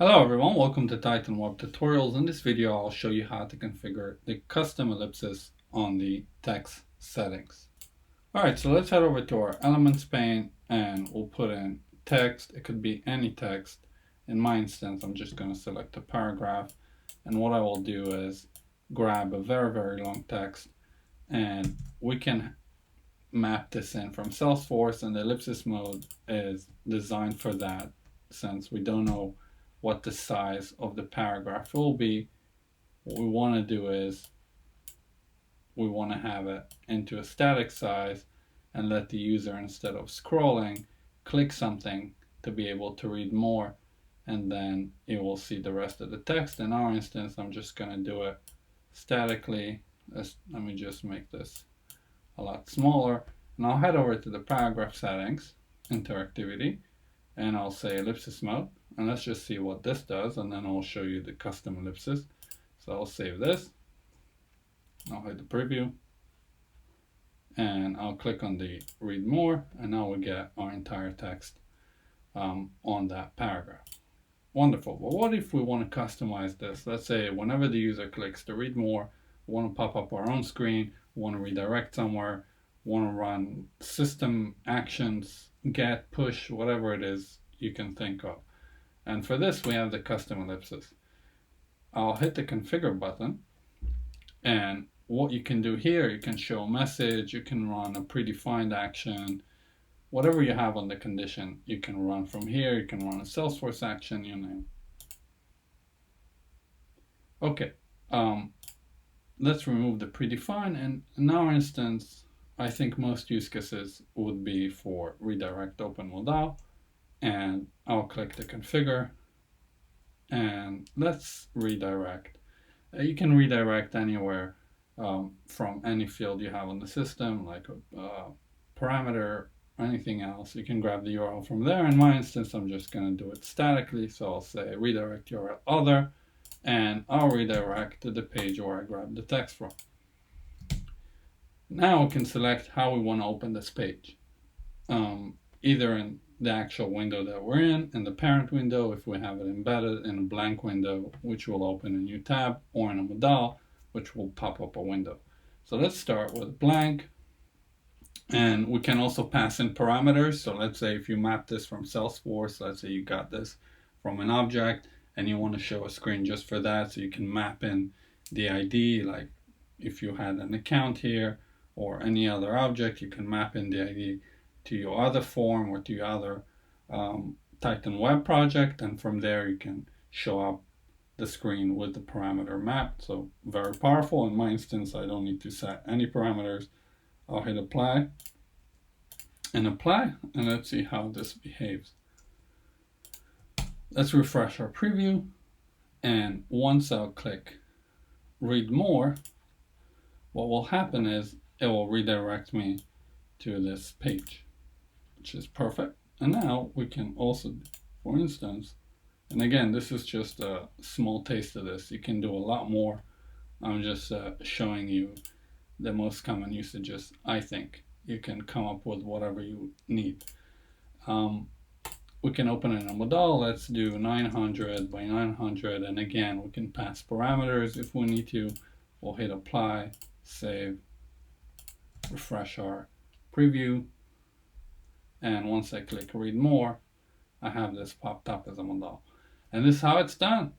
Hello everyone, welcome to Titan Web Tutorials. In this video I'll show you how to configure the custom ellipses on the text settings. Alright, so let's head over to our Elements pane and we'll put in text. It could be any text. In my instance I'm just going to select a paragraph, and what I will do is grab a very long text and we can map this in from Salesforce, and the ellipsis mode is designed for that. Since we don't know what the size of the paragraph will be, what we want to do is we want to have it into a static size and let the user, instead of scrolling, click something to be able to read more, and then it will see the rest of the text. In our instance, I'm just going to do it statically. Let me just make this a lot smaller, and I'll head over to the paragraph settings, interactivity, and I'll say ellipsis mode, and let's just see what this does, and then I'll show you the custom ellipses. So I'll save this, I'll hit the preview, and I'll click on the read more, and now we get our entire text on that paragraph. Wonderful. But what if we want to customize this? Let's say whenever the user clicks to read more, we want to pop up our own screen, we want to redirect somewhere, we want to run system actions, get, push, whatever it is you can think of. And for this we have the custom ellipses. I'll hit the configure button, and what you can do here, you can show a message, you can run a predefined action, whatever you have on the condition you can run from here. You can run a Salesforce action, you name. Okay, let's remove the predefined, and in our instance I think most use cases would be for redirect open Modal, and I'll click the configure and let's redirect. You can redirect anywhere from any field you have on the system, like a parameter or anything else. You can grab the URL from there. In my instance, I'm just going to do it statically, so I'll say redirect URL other, and I'll redirect to the page where I grabbed the text from. Now we can select how we want to open this page, either in the actual window that we're in the parent window, if we have it embedded in a blank window, which will open a new tab, or in a Modal, which will pop up a window. So let's start with blank, and we can also pass in parameters. So let's say if you map this from Salesforce, let's say you got this from an object and you want to show a screen just for that, so you can map in the ID, like if you had an account here or any other object, you can map in the ID to your other form or to your other Titan web project, and from there you can show up the screen with the parameter mapped. So very powerful. In my instance, I don't need to set any parameters. I'll hit apply, and let's see how this behaves. Let's refresh our preview, and once I'll click read more, what will happen is it will redirect me to this page, which is perfect. And now we can also, for instance, and again, this is just a small taste of this. You can do a lot more. I'm just showing you the most common usages. I think you can come up with whatever you need. We can open it in a Modal. Let's do 900 by 900, and again we can pass parameters if we need to. We'll hit apply, save, refresh our preview, and once I click read more, I have this popped up as a Modal. And this is how it's done.